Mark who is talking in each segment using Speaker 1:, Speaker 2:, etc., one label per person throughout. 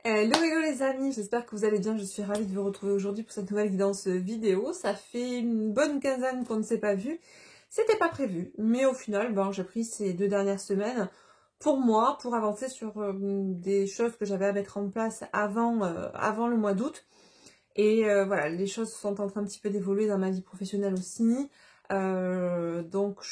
Speaker 1: Hello les amis, j'espère que vous allez bien, je suis ravie de vous retrouver aujourd'hui pour cette nouvelle guidance vidéo. Ça fait une bonne quinzaine qu'on ne s'est pas vu, c'était pas prévu, mais au final, j'ai pris ces 2 dernières semaines pour moi, pour avancer sur des choses que j'avais à mettre en place avant le mois d'août. Et voilà, les choses sont en train un petit peu d'évoluer dans ma vie professionnelle aussi. Donc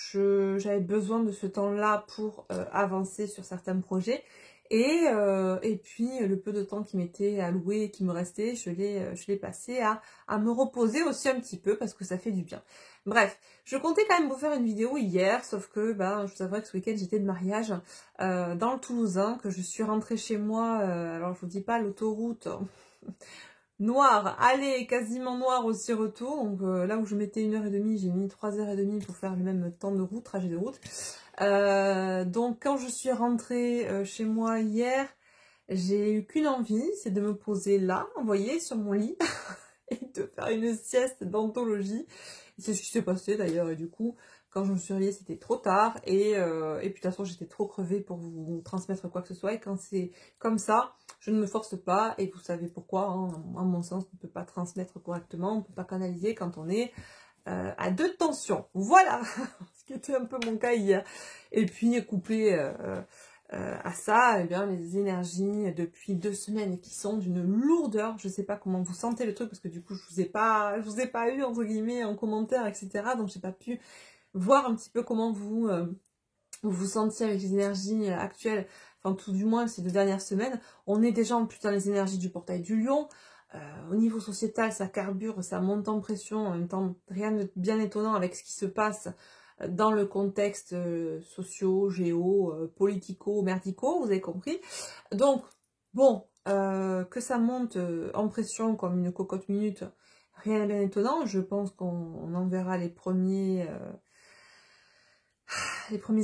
Speaker 1: j'avais besoin de ce temps-là pour avancer sur certains projets. Et puis le peu de temps qui m'était alloué et qui me restait, je l'ai passé à me reposer aussi un petit peu parce que ça fait du bien. Bref, je comptais quand même vous faire une vidéo hier, sauf que je vous avouerai que ce week-end j'étais de mariage dans le Toulousain, que je suis rentrée chez moi, alors je vous dis pas l'autoroute noir, aller quasiment noir aussi retour, donc là où je mettais 1h30, j'ai mis 3h30 pour faire le même temps de route, trajet de route. Donc quand je suis rentrée chez moi hier, j'ai eu qu'une envie, c'est de me poser là, vous voyez, sur mon lit, et de faire une sieste d'anthologie. C'est ce qui s'est passé d'ailleurs, et du coup, quand je me suis réveillée, c'était trop tard, et puis de toute façon, j'étais trop crevée pour vous transmettre quoi que ce soit, et quand c'est comme ça, je ne me force pas, et vous savez pourquoi, hein, à mon sens, on ne peut pas transmettre correctement, on ne peut pas canaliser quand on est à 2 tensions. Voilà, ce qui était un peu mon cas hier. Et puis, couplé à ça, eh bien, les énergies depuis 2 semaines qui sont d'une lourdeur. Je sais pas comment vous sentez le truc, parce que du coup, je vous ai pas eu, entre guillemets, en commentaire, etc. Donc, j'ai pas pu voir un petit peu comment vous vous sentiez avec les énergies actuelles, enfin tout du moins ces 2 dernières semaines. On est déjà en plus dans les énergies du portail du lion. Au niveau sociétal, ça carbure, ça monte en pression, en même temps rien de bien étonnant avec ce qui se passe dans le contexte socio, géo, politico, merdico, vous avez compris. Donc, bon, que ça monte en pression comme une cocotte minute, rien de bien étonnant. Je pense qu'on en verra les premiers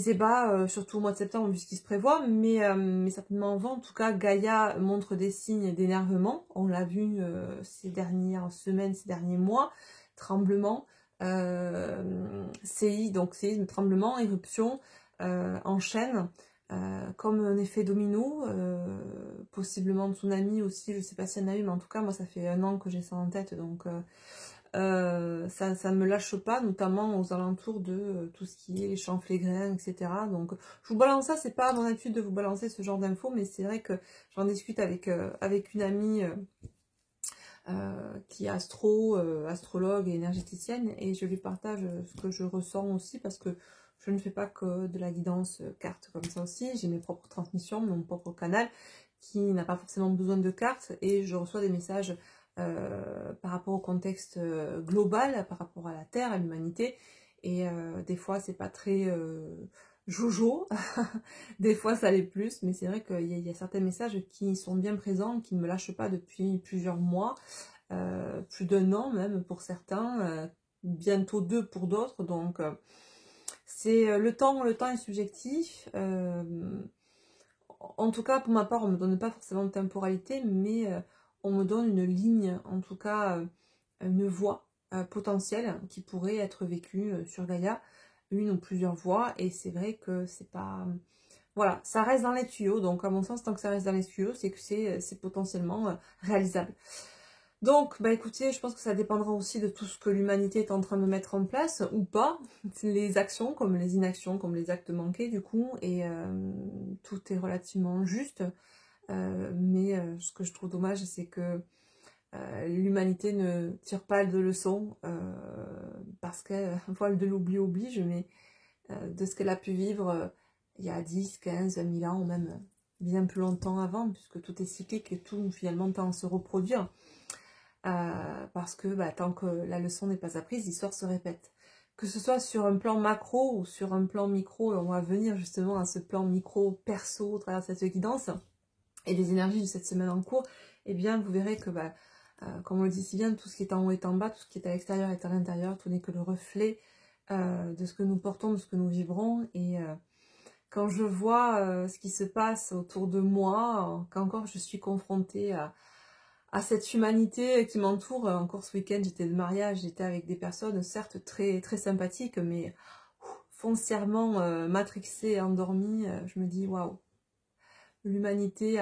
Speaker 1: ébats, surtout au mois de septembre, vu ce qui se prévoit, mais certainement avant. En tout cas, Gaïa montre des signes d'énervement. On l'a vu ces dernières semaines, ces derniers mois. Tremblement, donc séisme, tremblement, éruption, enchaîne, comme un effet domino, possiblement tsunami aussi, je sais pas s'il y en a eu, mais en tout cas, moi, ça fait 1 an que j'ai ça en tête, donc ça ne me lâche pas, notamment aux alentours de tout ce qui est les champs flégrins, etc. Donc je vous balance ça, c'est pas mon habitude de vous balancer ce genre d'infos, mais c'est vrai que j'en discute avec une amie qui est astrologue et énergéticienne, et je lui partage ce que je ressens aussi, parce que je ne fais pas que de la guidance carte comme ça aussi, j'ai mes propres transmissions, mon propre canal qui n'a pas forcément besoin de cartes, et je reçois des messages par rapport au contexte global, par rapport à la Terre, à l'humanité, et des fois c'est pas très jojo, des fois ça l'est plus, mais c'est vrai qu'il y a certains messages qui sont bien présents, qui ne me lâchent pas depuis plusieurs mois, plus d'1 an même pour certains, bientôt 2 pour d'autres, donc c'est le temps est subjectif. En tout cas, pour ma part, on me donne pas forcément de temporalité, mais on me donne une ligne, en tout cas une voie potentielle qui pourrait être vécue sur Gaïa, une ou plusieurs voies, et c'est vrai que c'est pas... Voilà, ça reste dans les tuyaux, donc à mon sens, tant que ça reste dans les tuyaux, c'est que c'est potentiellement réalisable. Donc, écoutez, je pense que ça dépendra aussi de tout ce que l'humanité est en train de mettre en place, ou pas, les actions comme les inactions, comme les actes manqués du coup, et tout est relativement juste, mais ce que je trouve dommage, c'est que l'humanité ne tire pas de leçons, parce que, voile de l'oubli oblige, mais de ce qu'elle a pu vivre il y a 10, 15, 1000 ans, ou même bien plus longtemps avant, puisque tout est cyclique et tout finalement tend à se reproduire. Parce que tant que la leçon n'est pas apprise, l'histoire se répète. Que ce soit sur un plan macro ou sur un plan micro, on va venir justement à ce plan micro perso au travers de cette guidance et des énergies de cette semaine en cours, et bien vous verrez que, comme on le dit si bien, tout ce qui est en haut est en bas, tout ce qui est à l'extérieur est à l'intérieur, tout n'est que le reflet de ce que nous portons, de ce que nous vivrons, et quand je vois ce qui se passe autour de moi, qu'encore je suis confrontée à cette humanité qui m'entoure. Encore ce week-end, j'étais de mariage, j'étais avec des personnes certes très, très sympathiques, mais foncièrement matrixées, endormies. Je me dis, waouh, l'humanité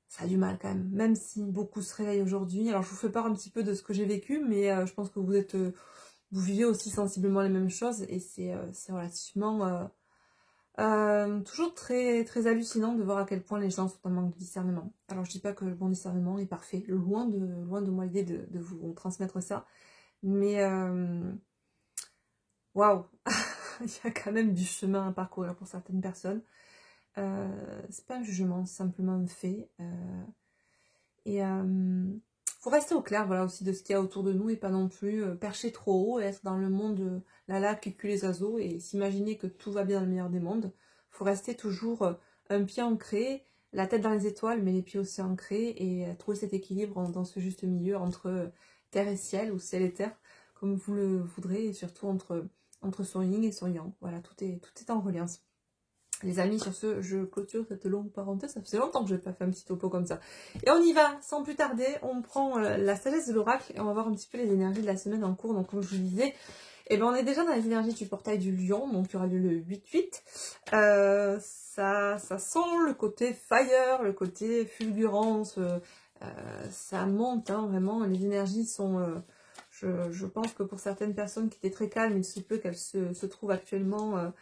Speaker 1: ça a du mal quand même. Même si beaucoup se réveillent aujourd'hui. Alors je vous fais part un petit peu de ce que j'ai vécu, mais je pense que vous vivez aussi sensiblement les mêmes choses et c'est relativement toujours très, très hallucinant de voir à quel point les gens sont en manque de discernement. Alors je dis pas que le bon discernement est parfait, loin de moi l'idée de vous transmettre ça, mais waouh, il y a quand même du chemin à parcourir pour certaines personnes. C'est pas un jugement, c'est simplement un fait. Et faut rester au clair, voilà, aussi de ce qu'il y a autour de nous et pas non plus percher trop haut et être dans le monde là qui cul les oiseaux et s'imaginer que tout va bien dans le meilleur des mondes. Faut rester toujours un pied ancré, la tête dans les étoiles, mais les pieds aussi ancrés et trouver cet équilibre dans ce juste milieu entre terre et ciel ou ciel et terre, comme vous le voudrez, et surtout entre son yin et son yang. Voilà, tout est en reliance. Les amis, sur ce, je clôture cette longue parenthèse. Ça faisait longtemps que je n'ai pas fait un petit topo comme ça. Et on y va, sans plus tarder. On prend la sagesse de l'oracle et on va voir un petit peu les énergies de la semaine en cours. Donc, comme je vous disais, eh ben, on est déjà dans les énergies du portail du lion. Donc, il y aura lieu le 8-8. Ça sent le côté fire, le côté fulgurance. Ça monte, hein, vraiment. Les énergies sont... je pense que pour certaines personnes qui étaient très calmes, il se peut qu'elles se trouvent actuellement...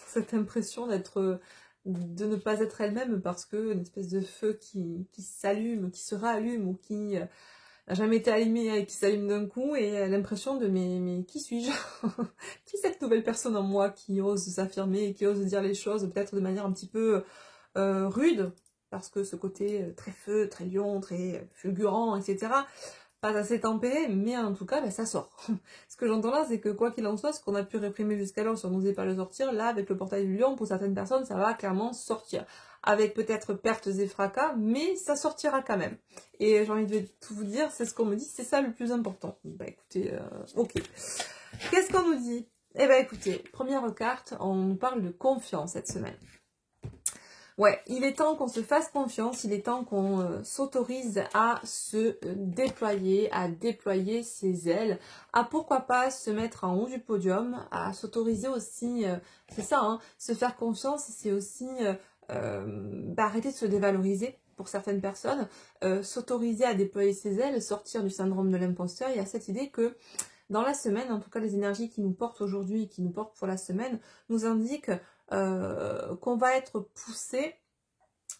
Speaker 1: cette impression de ne pas être elle-même parce que une espèce de feu qui s'allume, qui se rallume ou qui n'a jamais été allumé et qui s'allume d'un coup et l'impression de mais qui suis-je? Qui est cette nouvelle personne en moi qui ose s'affirmer, qui ose dire les choses peut-être de manière un petit peu rude parce que ce côté très feu, très lion, très fulgurant, etc. pas assez tempéré, mais en tout cas, ben, ça sort. Ce que j'entends là, c'est que quoi qu'il en soit, ce qu'on a pu réprimer jusqu'alors si on n'osait pas le sortir, là, avec le portail du lion, pour certaines personnes, ça va clairement sortir. Avec peut-être pertes et fracas, mais ça sortira quand même. Et j'ai envie de tout vous dire, c'est ce qu'on me dit, c'est ça le plus important. Bah écoutez, ok. Qu'est-ce qu'on nous dit? Eh ben écoutez, première carte, on nous parle de confiance cette semaine. Ouais, il est temps qu'on se fasse confiance, il est temps qu'on s'autorise à se déployer, à déployer ses ailes, à pourquoi pas se mettre en haut du podium, à s'autoriser aussi, c'est ça, hein, se faire confiance, c'est aussi arrêter de se dévaloriser pour certaines personnes, s'autoriser à déployer ses ailes, sortir du syndrome de l'imposteur. Il y a cette idée que dans la semaine, en tout cas les énergies qui nous portent aujourd'hui et qui nous portent pour la semaine, nous indiquent qu'on va être poussé,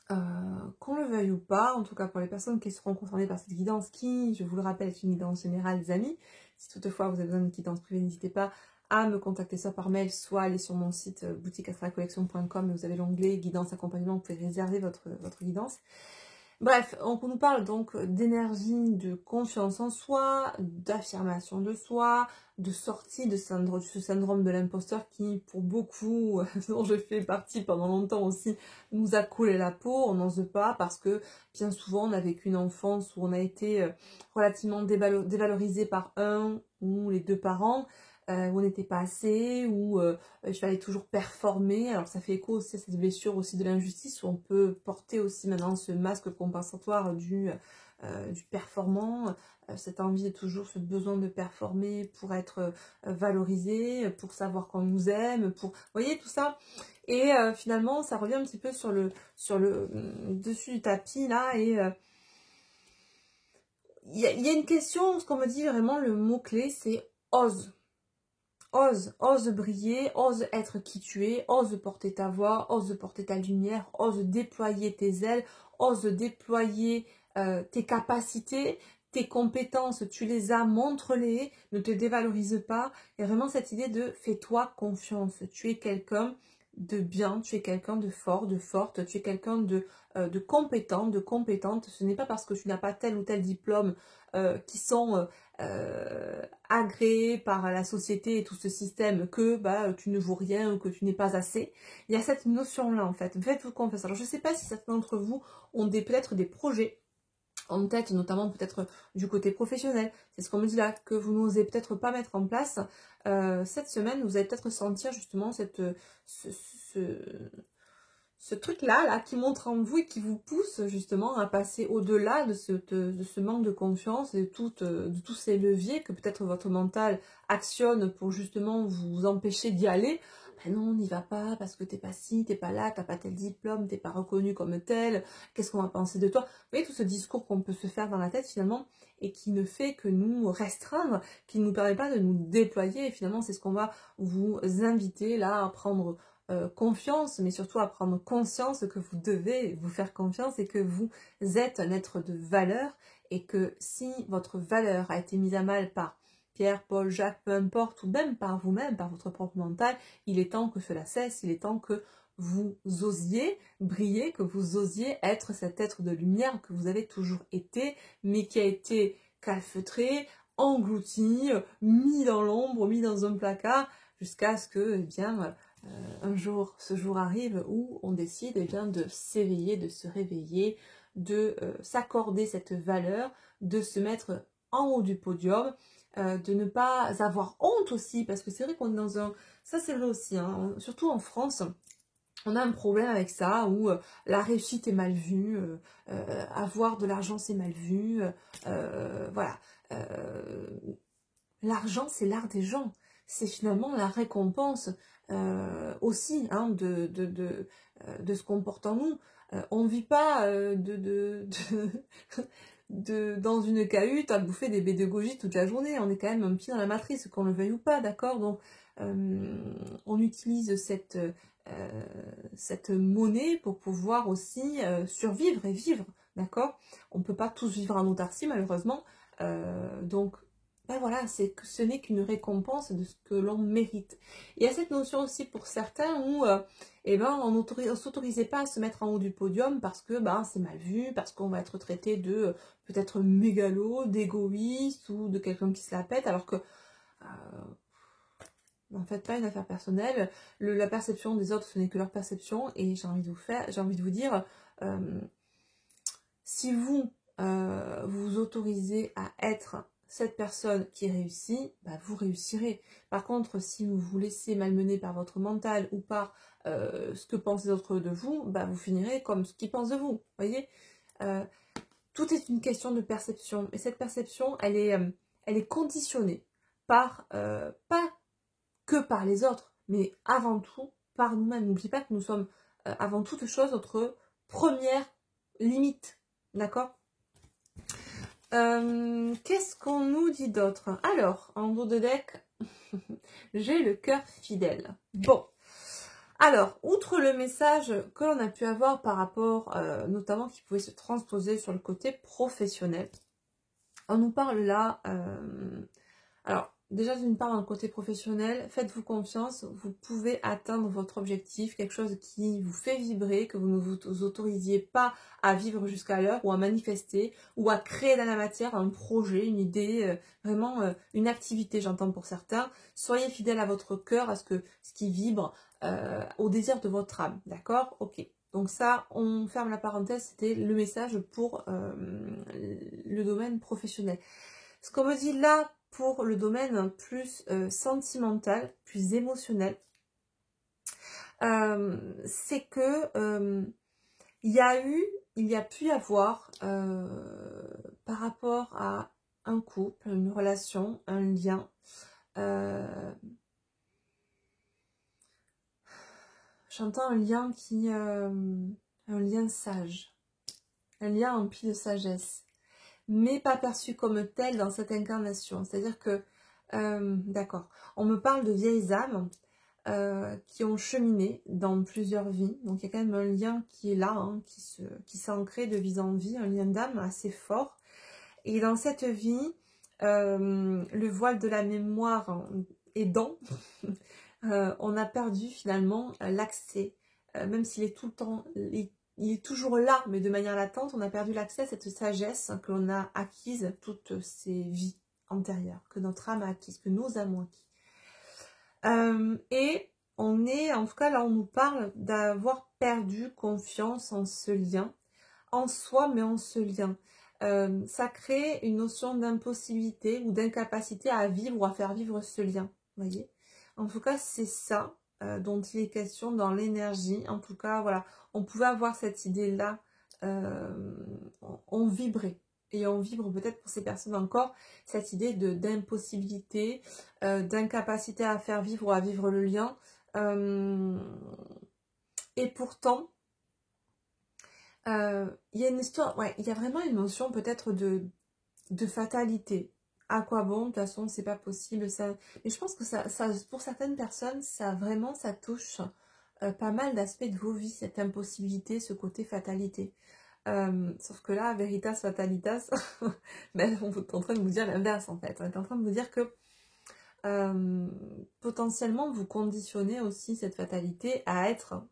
Speaker 1: qu'on le veuille ou pas, en tout cas pour les personnes qui seront concernées par cette guidance, qui, je vous le rappelle, est une guidance générale, les amis. Si toutefois vous avez besoin d'une guidance privée, n'hésitez pas à me contacter soit par mail, soit aller sur mon site boutiqueastracollection.com, vous avez l'onglet guidance accompagnement, vous pouvez réserver votre guidance. Bref, on nous parle donc d'énergie, de confiance en soi, d'affirmation de soi, de sortie de ce syndrome de l'imposteur qui, pour beaucoup, dont je fais partie pendant longtemps aussi, nous a coulé la peau. On n'ose pas parce que bien souvent on a vécu une enfance où on a été relativement dévalorisé par un ou les deux parents. Où on n'était pas assez, où il fallait toujours performer. Alors ça fait écho aussi à cette blessure aussi de l'injustice, où on peut porter aussi maintenant ce masque compensatoire du performant, cette envie de toujours, ce besoin de performer pour être valorisé, pour savoir qu'on nous aime, pour... Vous voyez tout ça. Et finalement, ça revient un petit peu sur le dessus du tapis, là, et... Il y a une question, ce qu'on me dit vraiment, le mot-clé, c'est « ose ». Ose briller, ose être qui tu es, ose porter ta voix, ose porter ta lumière, ose déployer tes ailes, ose déployer tes capacités, tes compétences, tu les as, montre-les, ne te dévalorise pas. Il y a vraiment cette idée de fais-toi confiance, tu es quelqu'un de bien, tu es quelqu'un de fort, de forte, tu es quelqu'un de compétent, de compétente. Ce n'est pas parce que tu n'as pas tel ou tel diplôme qui sont agréés par la société et tout ce système que tu ne vaux rien ou que tu n'es pas assez. Il y a cette notion-là en fait. Faites-vous confiance. Alors je ne sais pas si certains d'entre vous ont peut-être des projets en tête, notamment peut-être du côté professionnel. C'est ce qu'on me dit là, que vous n'osez peut-être pas mettre en place. Cette semaine, vous allez peut-être sentir justement ce truc-là là, qui montre en vous et qui vous pousse justement à passer au-delà de ce manque de confiance et de tous ces leviers que peut-être votre mental actionne pour justement vous empêcher d'y aller. ben non, n'y va pas parce que t'es pas ci, t'es pas là, t'as pas tel diplôme, t'es pas reconnu comme tel, qu'est-ce qu'on va penser de toi? Vous voyez tout ce discours qu'on peut se faire dans la tête finalement et qui ne fait que nous restreindre, qui ne nous permet pas de nous déployer et finalement c'est ce qu'on va vous inviter là à prendre confiance, mais surtout à prendre conscience que vous devez vous faire confiance et que vous êtes un être de valeur et que si votre valeur a été mise à mal par Pierre, Paul, Jacques, peu importe, ou même par vous-même, par votre propre mental, il est temps que cela cesse, il est temps que vous osiez briller, que vous osiez être cet être de lumière que vous avez toujours été, mais qui a été calfeutré, englouti, mis dans l'ombre, mis dans un placard, jusqu'à ce que, eh bien, un jour, ce jour arrive où on décide eh bien, de s'éveiller, de se réveiller, de s'accorder cette valeur, de se mettre en haut du podium, de ne pas avoir honte aussi, parce que c'est vrai qu'on est dans un... Ça c'est vrai aussi, hein, surtout en France, on a un problème avec ça, où la réussite est mal vue, avoir de l'argent c'est mal vu, voilà. L'argent c'est l'art des gens, c'est finalement la récompense aussi hein, de ce qu'on porte en nous. On ne vit pas dans une cahute à bouffer des baies de goji toute la journée, on est quand même un pied dans la matrice, qu'on le veuille ou pas, d'accord? Donc on utilise cette monnaie pour pouvoir aussi survivre et vivre, d'accord? On ne peut pas tous vivre en autarcie malheureusement, donc ben voilà, ce n'est qu'une récompense de ce que l'on mérite. Il y a cette notion aussi pour certains où eh ben, on ne s'autorisait pas à se mettre en haut du podium parce que ben, c'est mal vu, parce qu'on va être traité de peut-être mégalo, d'égoïste ou de quelqu'un qui se la pète, alors que en fait pas une affaire personnelle. La perception des autres, ce n'est que leur perception, et j'ai envie de vous dire, si vous vous autorisez à être cette personne qui réussit, bah, vous réussirez. Par contre, si vous vous laissez malmener par votre mental ou par ce que pensent les autres de vous, bah, vous finirez comme ce qu'ils pensent de vous. Voyez, tout est une question de perception. Et cette perception, elle est conditionnée par, pas que par les autres, mais avant tout par nous-mêmes. N'oubliez pas que nous sommes avant toute chose notre première limite. D'accord? Qu'est-ce qu'on nous dit d'autre? Alors, en dos de deck, j'ai le cœur fidèle. Bon, alors, outre le message que l'on a pu avoir par rapport, notamment qui pouvait se transposer sur le côté professionnel, on nous parle là, alors, déjà d'une part dans le côté professionnel, faites-vous confiance, vous pouvez atteindre votre objectif, quelque chose qui vous fait vibrer, que vous ne vous autorisiez pas à vivre jusqu'à l'heure, ou à manifester, ou à créer dans la matière un projet, une idée, vraiment une activité, j'entends pour certains. Soyez fidèle à votre cœur, à ce qui vibre, au désir de votre âme, d'accord? Ok. Donc ça, on ferme la parenthèse, c'était le message pour le domaine professionnel. Ce qu'on me dit là, pour le domaine plus sentimental, plus émotionnel, c'est que il y a pu y avoir par rapport à un couple, une relation, un lien, j'entends un lien un lien sage, un lien empli de sagesse, mais pas perçu comme tel dans cette incarnation. C'est-à-dire que, d'accord, on me parle de vieilles âmes qui ont cheminé dans plusieurs vies. Donc il y a quand même un lien qui est là, hein, qui s'est ancré de vie en vie, un lien d'âme assez fort. Et dans cette vie, le voile de la mémoire aidant, on a perdu finalement l'accès, même s'il est tout le temps... Il est toujours là, mais de manière latente, on a perdu l'accès à cette sagesse que l'on a acquise toutes ces vies antérieures, que notre âme a acquise, que nos âmes ont acquis. Et on est, en tout cas là on nous parle d'avoir perdu confiance en ce lien, en soi mais en ce lien. Ça crée une notion d'impossibilité ou d'incapacité à vivre ou à faire vivre ce lien, voyez. En tout cas c'est ça dont il est question dans l'énergie. En tout cas voilà, on pouvait avoir cette idée-là, on vibrait. Et on vibre peut-être pour ces personnes encore cette idée d'impossibilité, d'incapacité à faire vivre ou à vivre le lien, Et pourtant, il y a une histoire, ouais, il y a vraiment une notion peut-être de fatalité. À quoi bon, de toute façon, c'est pas possible. Ça... Mais je pense que ça, pour certaines personnes, ça touche pas mal d'aspects de vos vies, cette impossibilité, ce côté fatalité. Sauf que là, Veritas Fatalitas, ben, on est en train de vous dire l'inverse en fait. On est en train de vous dire que potentiellement vous conditionnez aussi cette fatalité à être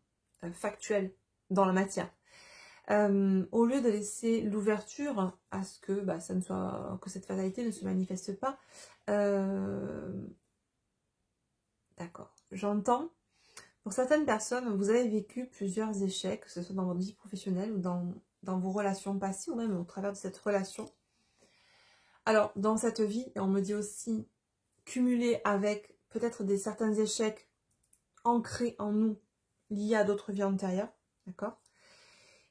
Speaker 1: factuelle dans la matière. Au lieu de laisser l'ouverture à ce que ça ne soit, que cette fatalité ne se manifeste pas. D'accord, j'entends. Pour certaines personnes, vous avez vécu plusieurs échecs, que ce soit dans votre vie professionnelle ou dans vos relations passées, ou même au travers de cette relation. Alors, dans cette vie, on me dit aussi, cumulé avec peut-être certains échecs ancrés en nous, liés à d'autres vies antérieures, d'accord?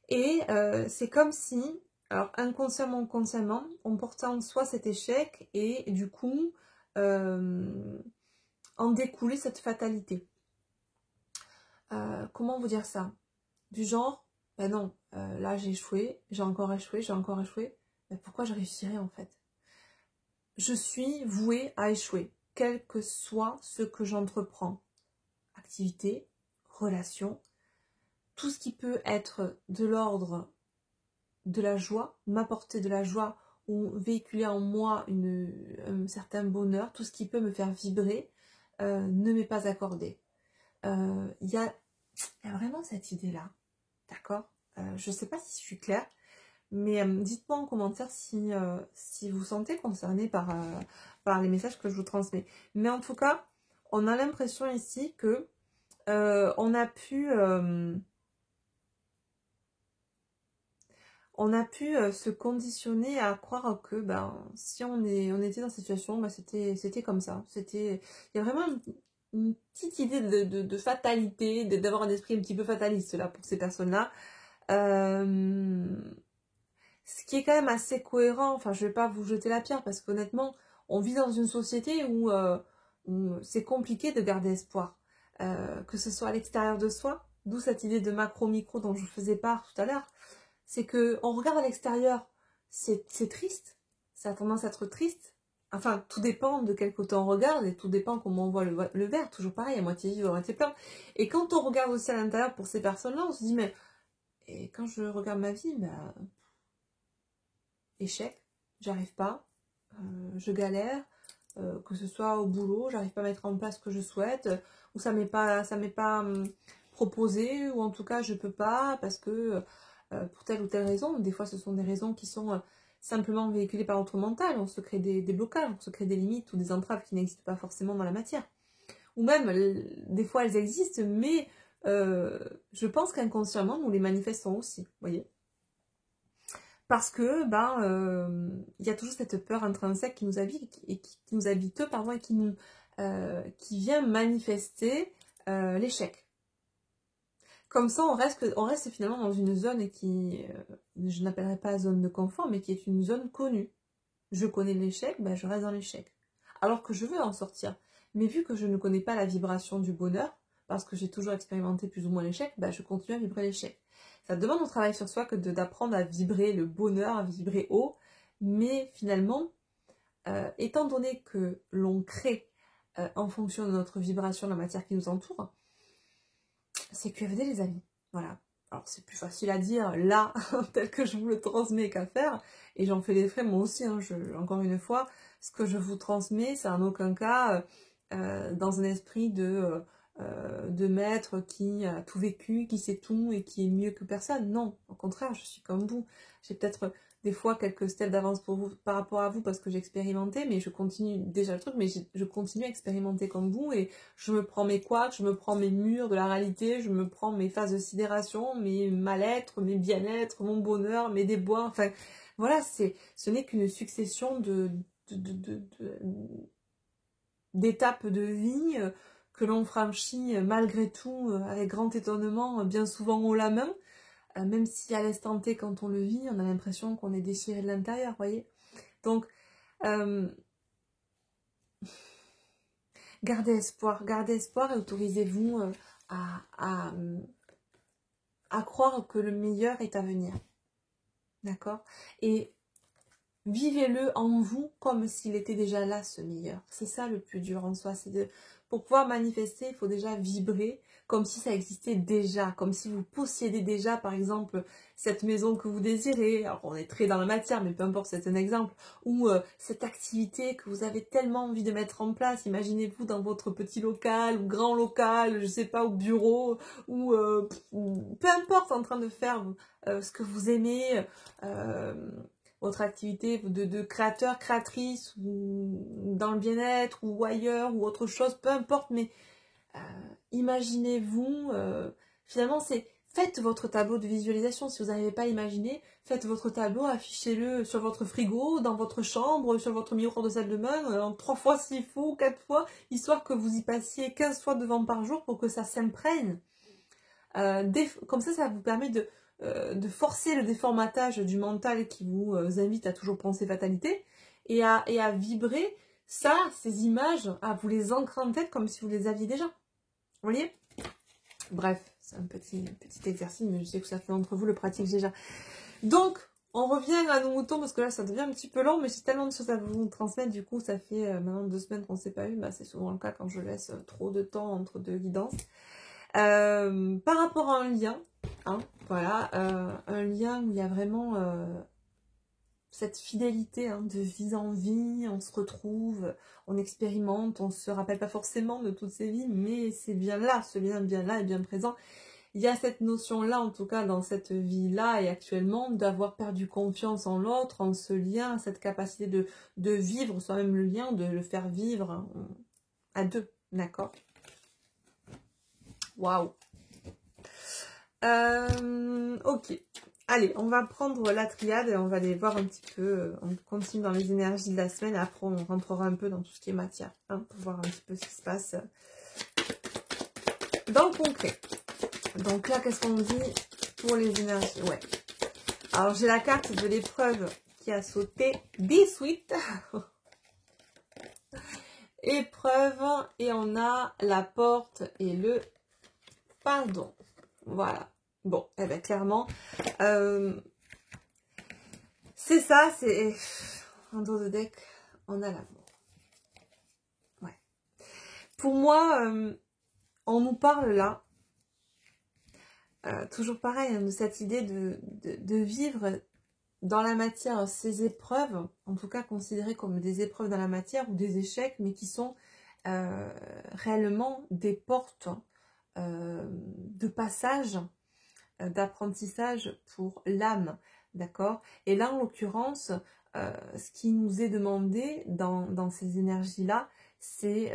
Speaker 1: Et c'est comme si, alors inconsciemment ou consciemment, on portait en soi cet échec et du coup, en découlait cette fatalité. Comment vous dire ça? Du genre, ben non, là j'ai échoué, j'ai encore échoué, mais pourquoi je réussirais en fait? Je suis vouée à échouer, quel que soit ce que j'entreprends. Activité, relation, tout ce qui peut être de l'ordre de la joie, m'apporter de la joie ou véhiculer en moi un certain bonheur, tout ce qui peut me faire vibrer, ne m'est pas accordé. Il y a vraiment cette idée-là, d'accord? Je ne sais pas si je suis claire, mais dites-moi en commentaire si vous sentez concerné par les messages que je vous transmets. Mais en tout cas, on a l'impression ici que on a pu se conditionner à croire que si on était dans cette situation, c'était comme ça. Il y a vraiment une petite idée de fatalité, d'avoir un esprit un petit peu fataliste là pour ces personnes-là. Ce qui est quand même assez cohérent, enfin je vais pas vous jeter la pierre parce qu'honnêtement, on vit dans une société où c'est compliqué de garder espoir. Que ce soit à l'extérieur de soi, d'où cette idée de macro-micro dont je vous faisais part tout à l'heure. C'est que on regarde à l'extérieur, c'est triste, ça a tendance à être triste. Enfin, tout dépend de quel côté on regarde et tout dépend comment on voit le verre, toujours pareil, à moitié vide ou à moitié plein. Et quand on regarde aussi à l'intérieur pour ces personnes-là, on se dit, mais et quand je regarde ma vie, échec, j'arrive pas, je galère, que ce soit au boulot, j'arrive pas à mettre en place ce que je souhaite, ou ça m'est pas proposé, ou en tout cas je peux pas parce que pour telle ou telle raison. Des fois ce sont des raisons qui sont simplement véhiculées par notre mental, on se crée des blocages, on se crée des limites ou des entraves qui n'existent pas forcément dans la matière. Ou même, des fois elles existent, mais je pense qu'inconsciemment nous les manifestons aussi, vous voyez. Parce que y a toujours cette peur intrinsèque qui nous habite et qui nous habite, pardon, et qui vient manifester l'échec. Comme ça, on reste finalement dans une zone qui, je n'appellerai pas zone de confort, mais qui est une zone connue. Je connais l'échec, je reste dans l'échec. Alors que je veux en sortir. Mais vu que je ne connais pas la vibration du bonheur, parce que j'ai toujours expérimenté plus ou moins l'échec, je continue à vibrer l'échec. Ça demande un travail sur soi que d'apprendre à vibrer le bonheur, à vibrer haut, mais finalement, étant donné que l'on crée en fonction de notre vibration la matière qui nous entoure, c'est QFD les amis, voilà. Alors c'est plus facile à dire là, tel que je vous le transmets qu'à faire, et j'en fais les frais moi aussi, hein, encore une fois, ce que je vous transmets, c'est en aucun cas dans un esprit de maître qui a tout vécu, qui sait tout et qui est mieux que personne. Non, au contraire, je suis comme vous. J'ai peut-être des fois quelques steps d'avance pour vous par rapport à vous parce que j'ai expérimenté, mais je continue déjà le truc, mais je continue à expérimenter comme vous et je me prends mes couacs, je me prends mes murs de la réalité, je me prends mes phases de sidération, mes mal-être, mes bien-être, mon bonheur, mes déboires, enfin voilà, ce n'est qu'une succession d'étapes de vie que l'on franchit malgré tout avec grand étonnement, bien souvent haut la main, même si à l'instant T, quand on le vit, on a l'impression qu'on est déchiré de l'intérieur, vous voyez. Donc, il Gardez espoir et autorisez-vous à, à croire que le meilleur est à venir. D'accord? Et vivez-le en vous comme s'il était déjà là, ce meilleur. C'est ça le plus dur en soi. Pour pouvoir manifester, il faut déjà vibrer comme si ça existait déjà, comme si vous possédez déjà, par exemple, cette maison que vous désirez. Alors, on est très dans la matière, mais peu importe, c'est un exemple. Ou cette activité que vous avez tellement envie de mettre en place. Imaginez-vous dans votre petit local, ou grand local, je sais pas, au bureau, ou peu importe, en train de faire ce que vous aimez, votre activité de créateur, créatrice, ou dans le bien-être, ou ailleurs, ou autre chose, peu importe, mais imaginez-vous, finalement c'est, faites votre tableau de visualisation, si vous n'arrivez pas à imaginer, faites votre tableau, affichez-le sur votre frigo, dans votre chambre, sur votre miroir de salle de bain, en 3 fois s'il faut, 4 fois, histoire que vous y passiez 15 fois devant par jour pour que ça s'imprègne. Comme ça vous permet de forcer le déformatage du mental qui vous invite à toujours penser fatalité et à vibrer ça, ces images, à vous les ancrer en tête comme si vous les aviez déjà. Vous voyez? Bref, c'est un petit exercice, mais je sais que certains d'entre vous le pratiquent déjà. Donc, on revient à nos moutons parce que là, ça devient un petit peu long, mais j'ai tellement de choses à vous transmettre. Du coup, ça fait maintenant 2 semaines qu'on ne s'est pas eu. Bah, c'est souvent le cas quand je laisse trop de temps entre 2 guidances. Par rapport à un lien, hein, voilà, un lien où il y a vraiment cette fidélité hein, de vie en vie, on se retrouve, on expérimente, on se rappelle pas forcément de toutes ces vies, mais c'est bien là, ce lien bien là et bien présent. Il y a cette notion-là, en tout cas dans cette vie-là et actuellement, d'avoir perdu confiance en l'autre, en ce lien, cette capacité de vivre soi-même le lien, de le faire vivre hein, à deux, d'accord? Waouh. Ok. Allez, on va prendre la triade et on va aller voir un petit peu, on continue dans les énergies de la semaine et après on rentrera un peu dans tout ce qui est matière, hein, pour voir un petit peu ce qui se passe dans le concret. Donc là, qu'est-ce qu'on dit pour les énergies? Ouais. Alors j'ai la carte de l'épreuve qui a sauté, 18 épreuve, et on a la porte et le pardon. Voilà. Bon, eh bien clairement, c'est ça, c'est en dos de deck, on a l'amour. Ouais. Pour moi, on nous parle là, toujours pareil, hein, de cette idée de vivre dans la matière ces épreuves, en tout cas considérées comme des épreuves dans la matière ou des échecs, mais qui sont réellement des portes de passage, d'apprentissage pour l'âme, d'accord? Et là, en l'occurrence, ce qui nous est demandé dans ces énergies-là, c'est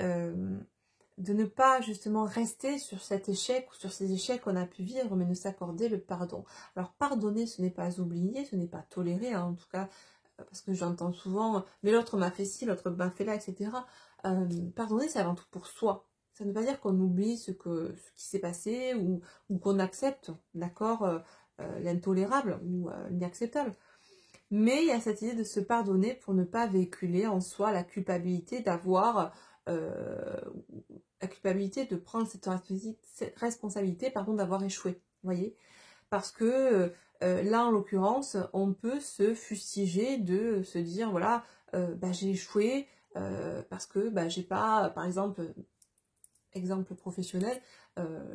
Speaker 1: de ne pas justement rester sur cet échec ou sur ces échecs qu'on a pu vivre, mais de s'accorder le pardon. Alors, pardonner, ce n'est pas oublier, ce n'est pas tolérer, hein, en tout cas, parce que j'entends souvent, mais l'autre m'a fait ci, l'autre m'a fait là, etc. Pardonner, c'est avant tout pour soi. Ça ne veut pas dire qu'on oublie ce qui s'est passé ou qu'on accepte, d'accord, l'intolérable ou l'inacceptable. Mais il y a cette idée de se pardonner pour ne pas véhiculer en soi la culpabilité d'avoir, la culpabilité de prendre cette responsabilité, pardon, d'avoir échoué, vous voyez. Parce que là, en l'occurrence, on peut se fustiger de se dire, voilà, bah, j'ai échoué parce que bah, j'ai pas, par exemple, exemple professionnel,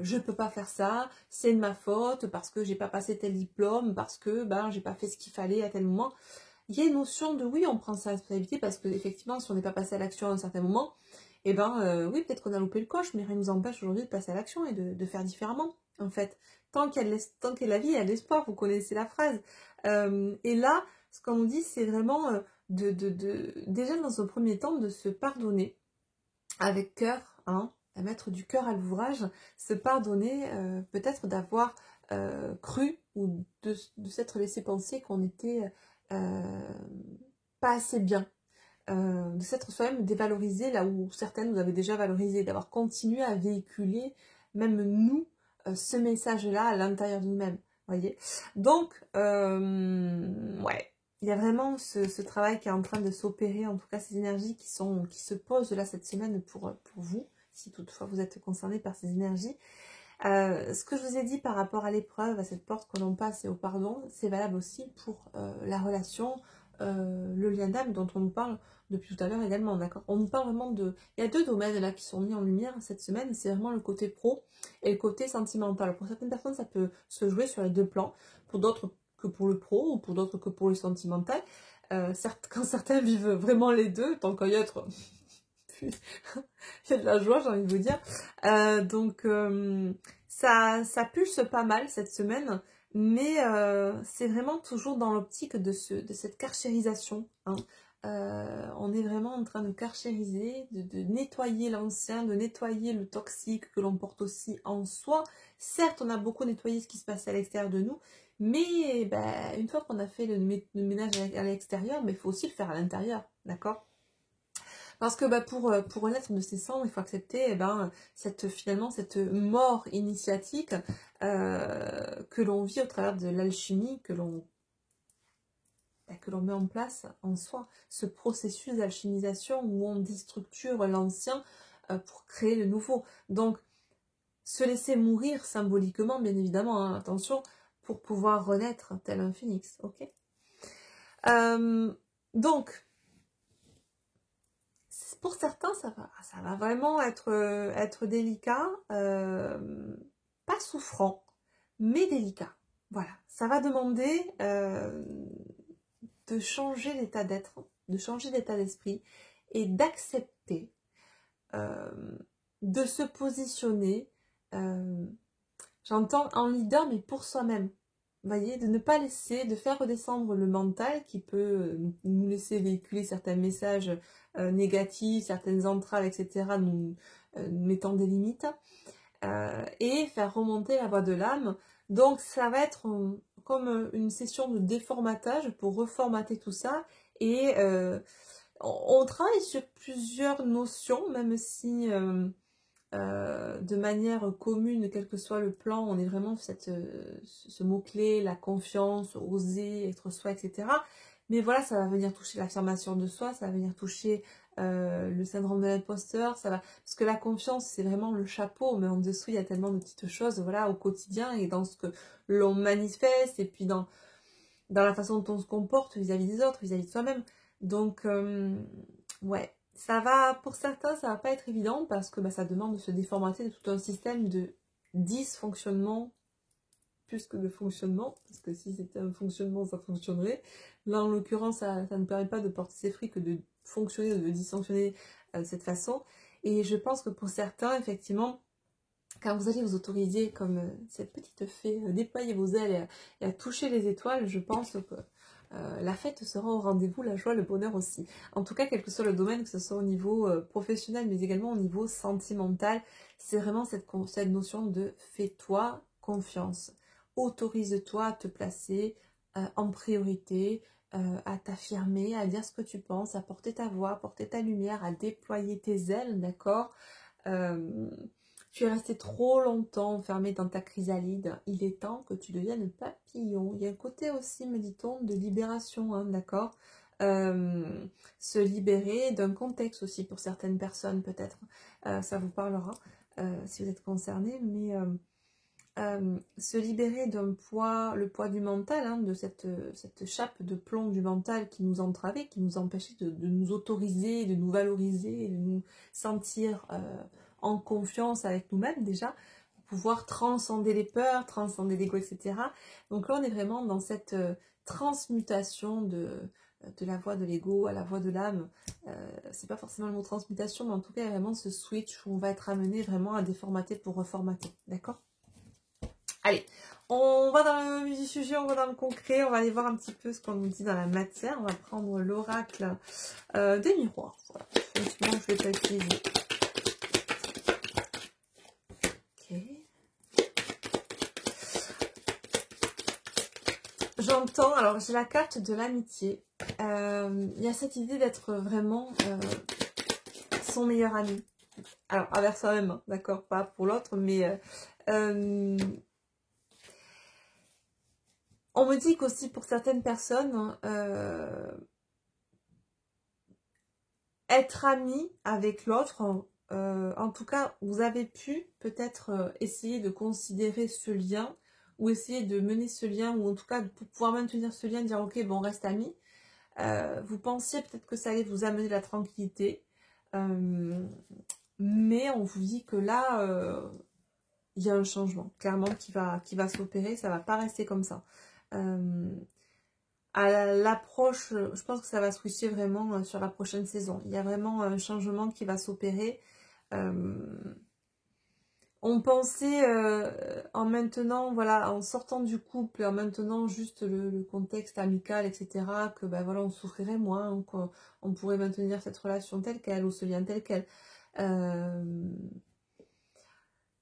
Speaker 1: je peux pas faire ça, c'est de ma faute, parce que j'ai pas passé tel diplôme, parce que ben, j'ai pas fait ce qu'il fallait à tel moment. Il y a une notion de oui, on prend sa responsabilité, parce que effectivement, si on n'est pas passé à l'action à un certain moment, eh ben oui, peut-être qu'on a loupé le coche, mais rien ne nous empêche aujourd'hui de passer à l'action et de faire différemment, en fait. Tant qu'il y a la vie, il y a de l'espoir, vous connaissez la phrase. Et là, ce qu'on nous dit, c'est vraiment déjà dans un premier temps, de se pardonner avec cœur, hein, à mettre du cœur à l'ouvrage, se pardonner peut-être d'avoir cru ou de s'être laissé penser qu'on était pas assez bien, de s'être soi-même dévalorisé là où certaines nous avaient déjà valorisé, d'avoir continué à véhiculer, même nous, ce message-là à l'intérieur de nous-mêmes, voyez. Donc, ouais, il y a vraiment ce travail qui est en train de s'opérer, en tout cas ces énergies qui se posent là cette semaine pour vous, si toutefois vous êtes concerné par ces énergies. Ce que je vous ai dit par rapport à l'épreuve, à cette porte que l'on passe et au pardon, c'est valable aussi pour la relation, le lien d'âme dont on nous parle depuis tout à l'heure également, d'accord? On nous parle vraiment de... Il y a deux domaines là qui sont mis en lumière cette semaine, c'est vraiment le côté pro et le côté sentimental. Pour certaines personnes, ça peut se jouer sur les deux plans, pour d'autres que pour le pro, ou pour d'autres que pour le sentimental. Quand certains vivent vraiment les deux, tant qu'à y être... il y a de la joie, j'ai envie de vous dire. Donc, ça pulse pas mal cette semaine, mais c'est vraiment toujours dans l'optique de cette carchérisation. Hein. On est vraiment en train de carchériser, de nettoyer l'ancien, de nettoyer le toxique que l'on porte aussi en soi. Certes, on a beaucoup nettoyé ce qui se passe à l'extérieur de nous, mais ben, une fois qu'on a fait le ménage à l'extérieur, il faut aussi le faire à l'intérieur, d'accord ? Parce que bah, pour renaître de ses cendres, il faut accepter finalement cette mort initiatique que l'on vit au travers de l'alchimie que l'on met en place en soi. Ce processus d'alchimisation où on déstructure l'ancien pour créer le nouveau. Donc, se laisser mourir symboliquement, bien évidemment, hein, attention, pour pouvoir renaître tel un phénix, ok. Donc, pour certains, ça va vraiment être délicat, pas souffrant, mais délicat. Voilà, ça va demander de changer l'état d'être, de changer l'état d'esprit et d'accepter de se positionner, j'entends en leader, mais pour soi-même. Vous voyez, de ne pas laisser, de faire redescendre le mental qui peut nous laisser véhiculer certains messages négatifs, certaines entraves, etc., nous mettant des limites, et faire remonter la voix de l'âme. Donc ça va être comme une session de déformatage pour reformater tout ça, et on travaille sur plusieurs notions, même si... de manière commune, quel que soit le plan, on est vraiment ce mot-clé, la confiance, oser, être soi, etc. Mais voilà, ça va venir toucher l'affirmation de soi, ça va venir toucher le syndrome de l'imposteur, parce que la confiance, c'est vraiment le chapeau, mais en dessous, il y a tellement de petites choses, voilà, au quotidien, et dans ce que l'on manifeste, et puis dans la façon dont on se comporte vis-à-vis des autres, vis-à-vis de soi-même. Donc, ouais. Ça va, pour certains, ça va pas être évident parce que ça demande de se déformater de tout un système de dysfonctionnement plus que de fonctionnement, parce que si c'était un fonctionnement, ça fonctionnerait. Là, en l'occurrence, ça ne permet pas de porter ses fruits que de fonctionner, de dysfonctionner de cette façon. Et je pense que pour certains, effectivement, quand vous allez vous autoriser, comme cette petite fée, déployer vos ailes et à toucher les étoiles, je pense que la fête sera au rendez-vous, la joie, le bonheur aussi. En tout cas, quel que soit le domaine, que ce soit au niveau professionnel, mais également au niveau sentimental, c'est vraiment cette notion de fais-toi confiance. Autorise-toi à te placer en priorité, à t'affirmer, à dire ce que tu penses, à porter ta voix, à porter ta lumière, à déployer tes ailes, d'accord ? Tu es resté trop longtemps enfermé dans ta chrysalide. Il est temps que tu deviennes papillon. Il y a un côté aussi, me dit-on, de libération, hein, d'accord, se libérer d'un contexte aussi pour certaines personnes, peut-être. Ça vous parlera si vous êtes concerné. Mais se libérer d'un poids, le poids du mental, hein, de cette chape de plomb du mental qui nous entravait, qui nous empêchait de nous autoriser, de nous valoriser, de nous sentir... en confiance avec nous-mêmes déjà, pour pouvoir transcender les peurs, transcender l'ego, etc. Donc là, on est vraiment dans cette transmutation de la voix de l'ego à la voix de l'âme. C'est pas forcément le mot transmutation, mais en tout cas, il y a vraiment ce switch où on va être amené vraiment à déformater pour reformater. D'accord ? Allez, on va dans le vif du sujet, on va dans le concret, on va aller voir un petit peu ce qu'on nous dit dans la matière. On va prendre l'oracle des miroirs. Voilà. Honnêtement, je ne vais pas utiliser. J'entends, alors j'ai la carte de l'amitié. Il y a cette idée d'être vraiment son meilleur ami. Alors, envers soi-même, hein, d'accord, pas pour l'autre, mais On me dit qu'aussi pour certaines personnes, être ami avec l'autre, en tout cas, vous avez pu peut-être essayer de considérer ce lien, ou essayer de mener ce lien, ou en tout cas pour pouvoir maintenir ce lien, dire ok, bon, on reste amis. Vous pensiez peut-être que ça allait vous amener la tranquillité, mais on vous dit que là, il y a un changement, clairement, qui va s'opérer, ça va pas rester comme ça. À l'approche, je pense que ça va switcher vraiment sur la prochaine saison. Il y a vraiment un changement qui va s'opérer. On pensait en maintenant, voilà, en sortant du couple, en maintenant juste le contexte amical, etc., que ben voilà, on souffrirait moins, qu'on pourrait maintenir cette relation telle qu'elle ou ce lien tel quel.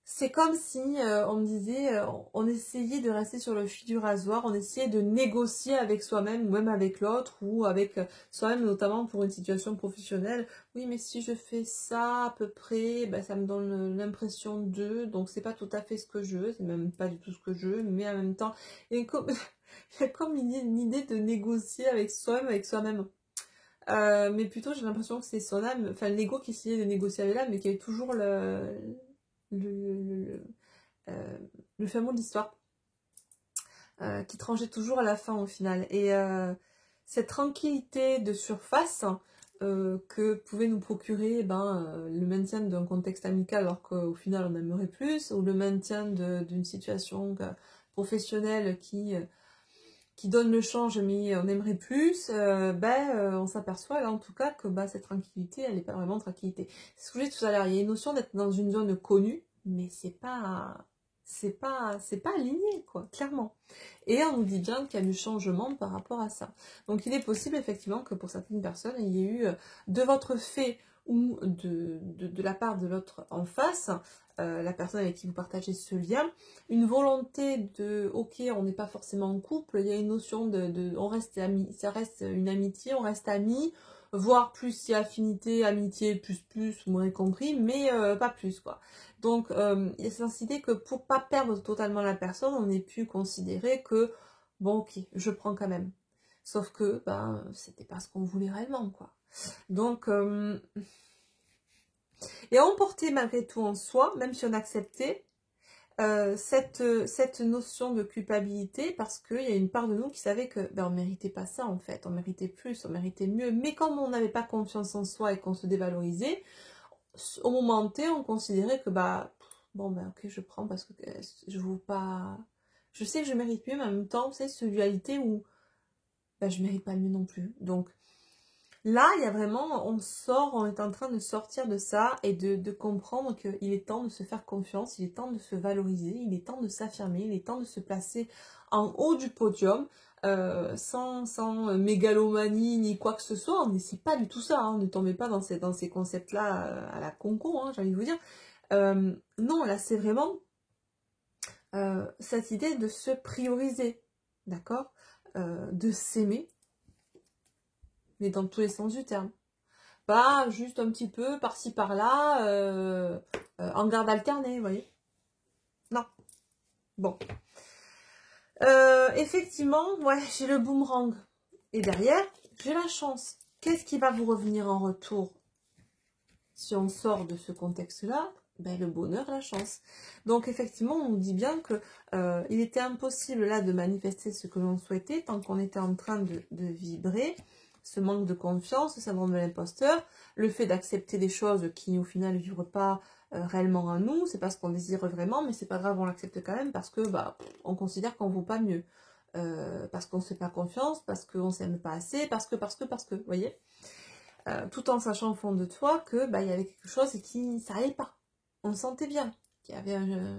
Speaker 1: C'est comme si on me disait, on essayait de rester sur le fil du rasoir, on essayait de négocier avec soi-même ou même avec l'autre ou avec soi-même, notamment pour une situation professionnelle. Oui, mais si je fais ça à peu près, ben, ça me donne l'impression de, donc c'est pas tout à fait ce que je veux, c'est même pas du tout ce que je veux, mais en même temps, il y a comme, il y a comme une idée de négocier avec soi-même, avec soi-même. Mais plutôt j'ai l'impression que c'est son âme, enfin l'ego qui essayait de négocier avec l'âme, mais qui avait toujours le, le fin mot de l'histoire, qui tranchait toujours à la fin au final. Et cette tranquillité de surface que pouvait nous procurer le maintien d'un contexte amical alors qu'au final on aimerait plus, ou le maintien d'une situation professionnelle qui donne le change mais on aimerait plus, on s'aperçoit là en tout cas que cette tranquillité, elle n'est pas vraiment tranquillité. C'est ce que j'ai dit tout à l'heure, il y a une notion d'être dans une zone connue, mais c'est pas aligné, quoi, clairement. Et on nous dit bien qu'il y a du changement par rapport à ça. Donc il est possible effectivement que pour certaines personnes, il y ait eu de votre fait ou de la part de l'autre en face, la personne avec qui vous partagez ce lien, une volonté de ok, on n'est pas forcément en couple, il y a une notion de on reste amis, ça reste une amitié, on reste amis, voire plus si affinité, amitié, plus, vous m'aurez compris, mais pas plus quoi. Donc il y a cette idée que pour pas perdre totalement la personne, on ait pu considérer que bon ok, je prends quand même. Sauf que c'était pas ce qu'on voulait réellement quoi. Donc et on portait malgré tout en soi, même si on acceptait cette notion de culpabilité, parce qu'il y a une part de nous qui savait que on méritait pas ça en fait, on méritait plus, on méritait mieux, mais comme on n'avait pas confiance en soi et qu'on se dévalorisait, au moment T, on considérait que ok, je prends parce que je veux pas, je sais que je mérite mieux, mais en même temps c'est cette dualité où je mérite pas mieux non plus. Donc là, il y a vraiment, on est en train de sortir de ça et de comprendre qu'il est temps de se faire confiance, il est temps de se valoriser, il est temps de s'affirmer, il est temps de se placer en haut du podium, sans mégalomanie ni quoi que ce soit. On n'essaie pas du tout ça, hein, ne tombez pas dans ces concepts-là à la con, hein, j'ai envie de vous dire. Non, là, c'est vraiment cette idée de se prioriser, d'accord, de s'aimer, mais dans tous les sens du terme. Pas juste un petit peu par-ci par-là, en garde alternée, vous voyez. Non. Bon. Effectivement, ouais, j'ai le boomerang. Et derrière, j'ai la chance. Qu'est-ce qui va vous revenir en retour si on sort de ce contexte-là? Le bonheur, la chance. Donc effectivement, on nous dit bien que il était impossible là de manifester ce que l'on souhaitait tant qu'on était en train de vibrer. Ce manque de confiance, ce syndrome de l'imposteur, le fait d'accepter des choses qui au final ne vibrent pas réellement en nous, c'est pas ce qu'on désire vraiment, mais c'est pas grave, on l'accepte quand même parce que on considère qu'on vaut pas mieux. Parce qu'on ne se fait pas confiance, parce qu'on ne s'aime pas assez, parce que, vous voyez, tout en sachant au fond de toi que il y avait quelque chose et qui ça allait pas. On le sentait bien, qu'il y avait un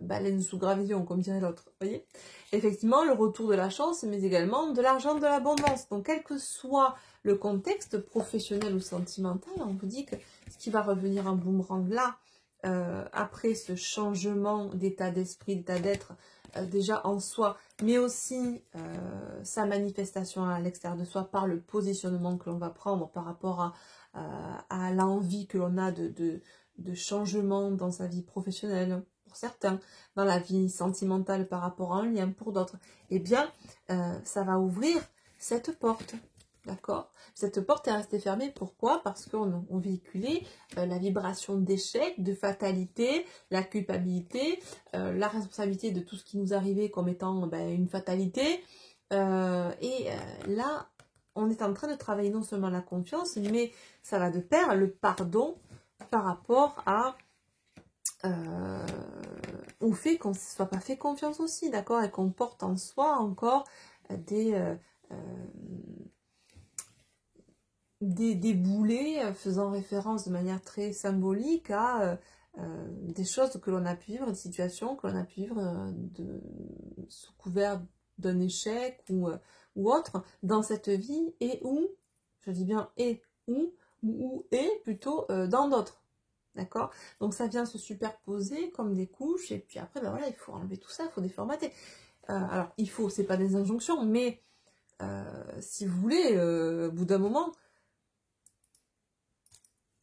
Speaker 1: baleine sous gravillon, comme dirait l'autre, vous voyez. Effectivement, le retour de la chance, mais également de l'argent, de l'abondance. Donc, quel que soit le contexte professionnel ou sentimental, on vous dit que ce qui va revenir en boomerang là, après ce changement d'état d'esprit, d'état d'être, déjà en soi, mais aussi sa manifestation à l'extérieur de soi par le positionnement que l'on va prendre par rapport à l'envie que l'on a de changement dans sa vie professionnelle, pour certains, dans la vie sentimentale par rapport à un lien pour d'autres, eh bien, ça va ouvrir cette porte. D'accord? Cette porte est restée fermée. Pourquoi? Parce qu'on véhiculait la vibration d'échec, de fatalité, la culpabilité, la responsabilité de tout ce qui nous arrivait comme étant une fatalité. Là, on est en train de travailler non seulement la confiance, mais ça va de pair le pardon par rapport au fait qu'on ne se soit pas fait confiance aussi, d'accord? Et qu'on porte en soi encore des boulets faisant référence de manière très symbolique à des choses que l'on a pu vivre, des situations que l'on a pu vivre sous couvert d'un échec ou autre dans cette vie et où, je dis bien et plutôt dans d'autres. D'accord? Donc ça vient se superposer comme des couches et puis après, voilà, il faut enlever tout ça, il faut déformater. Alors, il faut, c'est pas des injonctions, mais si vous voulez, au bout d'un moment,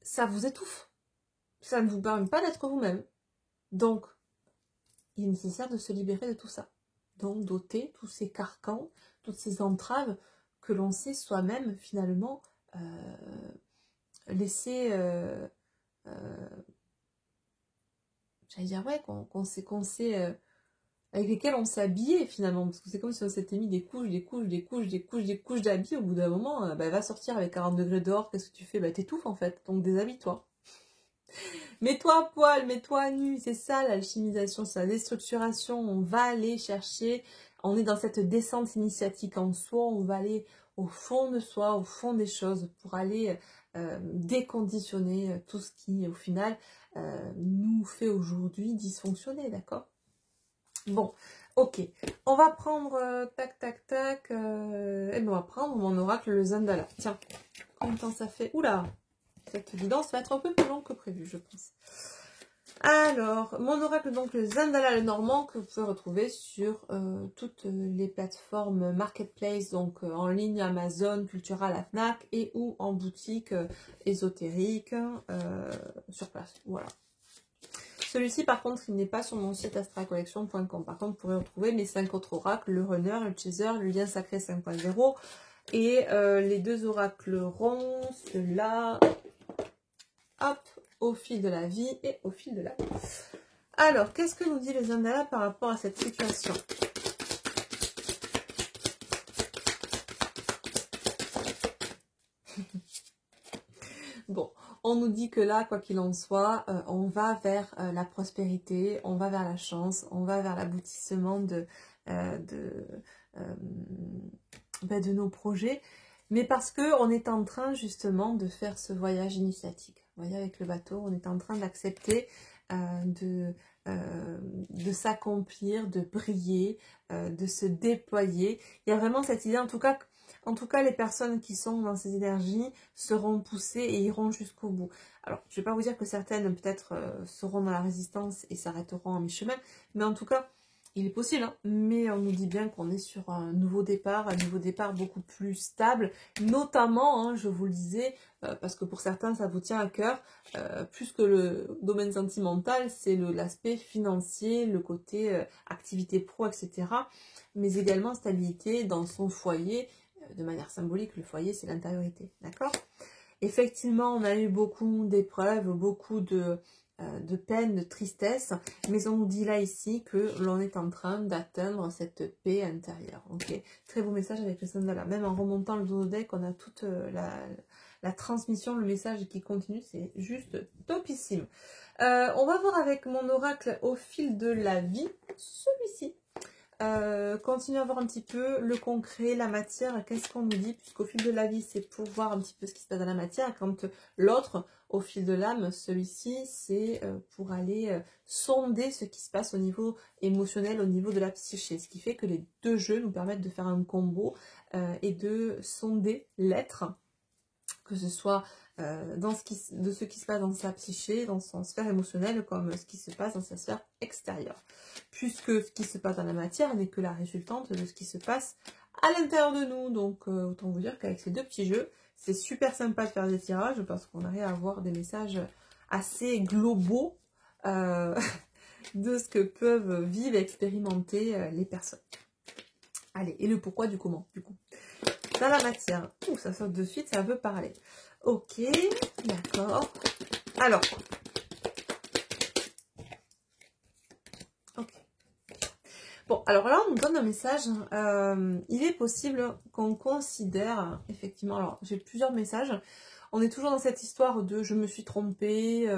Speaker 1: ça vous étouffe. Ça ne vous permet pas d'être vous-même. Donc, il est nécessaire de se libérer de tout ça. Donc, d'ôter tous ces carcans, toutes ces entraves que l'on sait soi-même, finalement, laisser... j'allais dire, ouais, qu'on sait avec lesquels on s'est habillé, finalement. Parce que c'est comme si on s'était mis des couches d'habits. Au bout d'un moment, elle va sortir avec 40 degrés dehors. Qu'est-ce que tu fais? T'étouffes, en fait. Donc, déshabille-toi. Mets-toi à poil, mets-toi à nu, c'est ça l'alchimisation, c'est la déstructuration, on va aller chercher, on est dans cette descente initiatique en soi, on va aller au fond de soi, au fond des choses pour aller déconditionner tout ce qui au final nous fait aujourd'hui dysfonctionner, d'accord? Bon, ok, on va prendre tac, et ben on va prendre mon oracle le Zandala, tiens, combien de temps ça fait? Oula! Cette guidance va être un peu plus longue que prévu, je pense. Alors, mon oracle, donc le Zandala le Normand, que vous pouvez retrouver sur toutes les plateformes marketplace, donc en ligne, Amazon, Cultura, la Fnac, et ou en boutique ésotérique, sur place. Voilà. Celui-ci, par contre, il n'est pas sur mon site astralcollection.com. Par contre, vous pourrez retrouver mes 5 autres oracles, le Runner, le Chaser, le Lien Sacré 5.0, et les 2 oracles ronds, ceux-là... Hop, au fil de la vie et au fil de la vie. Alors, qu'est-ce que nous dit le Zandala par rapport à cette situation? Bon, on nous dit que là, quoi qu'il en soit, on va vers la prospérité, on va vers la chance, on va vers l'aboutissement de nos projets, mais parce que on est en train justement de faire ce voyage initiatique. Vous voyez, avec le bateau, on est en train d'accepter de s'accomplir, de briller, de se déployer. Il y a vraiment cette idée, en tout cas, les personnes qui sont dans ces énergies seront poussées et iront jusqu'au bout. Alors, je ne vais pas vous dire que certaines, peut-être, seront dans la résistance et s'arrêteront en mi-chemin, mais en tout cas, il est possible, hein, mais on nous dit bien qu'on est sur un nouveau départ beaucoup plus stable, notamment, hein, je vous le disais, parce que pour certains, ça vous tient à cœur, plus que le domaine sentimental, c'est l'aspect financier, le côté activité pro, etc., mais également stabilité dans son foyer, de manière symbolique, le foyer, c'est l'intériorité, d'accord? Effectivement, on a eu beaucoup d'épreuves, beaucoup de peine, de tristesse, mais on nous dit là ici que l'on est en train d'atteindre cette paix intérieure. Ok, très beau message avec le Zandala. Même en remontant le zodiaque, on a toute la transmission, le message qui continue, c'est juste topissime. On va voir avec mon oracle au fil de la vie, celui-ci. Continuer à voir un petit peu le concret, la matière, qu'est-ce qu'on nous dit, puisqu'au fil de la vie, c'est pour voir un petit peu ce qui se passe dans la matière, quand l'autre, au fil de l'âme, celui-ci, c'est pour aller sonder ce qui se passe au niveau émotionnel, au niveau de la psyché, ce qui fait que les deux jeux nous permettent de faire un combo et de sonder l'être, que ce soit de ce qui se passe dans sa psyché, dans son sphère émotionnelle, comme ce qui se passe dans sa sphère extérieure. Puisque ce qui se passe dans la matière n'est que la résultante de ce qui se passe à l'intérieur de nous. Donc autant vous dire qu'avec ces deux petits jeux, c'est super sympa de faire des tirages parce qu'on arrive à avoir des messages assez globaux de ce que peuvent vivre, expérimenter les personnes. Allez, et le pourquoi du comment, du coup. Dans la matière, ça sort de suite, ça veut parler. Ok, d'accord. Alors, ok. Bon, alors là, on nous donne un message. Il est possible qu'on considère, effectivement, alors j'ai plusieurs messages. On est toujours dans cette histoire de je me suis trompée,